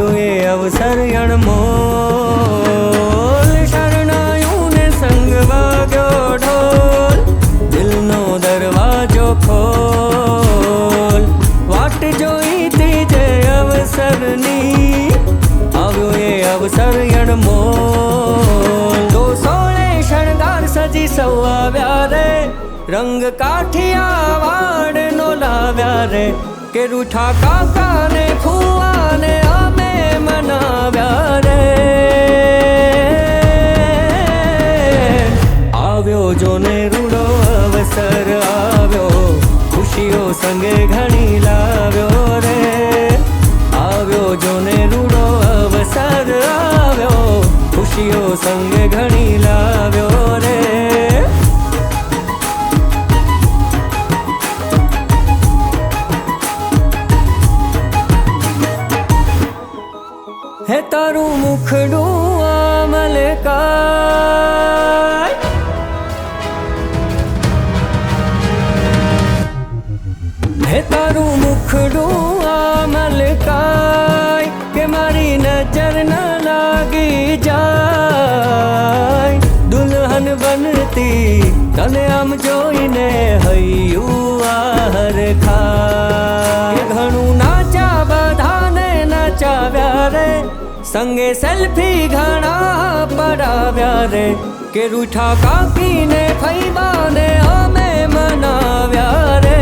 આવ્યો એ અવસર અણમોલ, શરણાયું ને સંગ વાગ્યો ઢોલ, દિલનો દરવાજો ખોલ, વાટ જોઈતી જે અવસરની, આવ્યો એ અવસર અણમોલ। તો સોળે શણગાર સજી સૌ આવ્યા રે, રંગ કાઠિયા વાડ નો લાવ્યા રે, કે રૂઠા કાકા ને ફુવા ને અમે મનાવ્યા રે। આવ્યો જોને રૂડો અવસર આવ્યો, ખુશીઓ સંગે ઘણી લાવ્યો રે, આવ્યો જોને રૂડો અવસર આવ્યો, ખુશીઓ સંગે ઘણી લાવ્યો રે। હે તારું મુખડું આમલકાય, હે તારું મુખડું આમલકાય, કે મારી નજર ન લાગી જાય, દુલ્હન બનતી તને આમ જોઈને હૈયું આહર ખાય। ઘણું નાચા બધાને નચાવ્યા રે, સંગે સેલ્ફી ઘણા પડાવ્યા રે, કે રૂઠા કાકીને ફૈબાને અમે મનાવ્યા રે।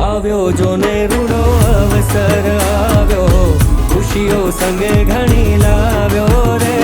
આવ્યો જોને રૂડો અવસર આવ્યો, ખુશીઓ સંગે ઘણી લાવ્યો રે।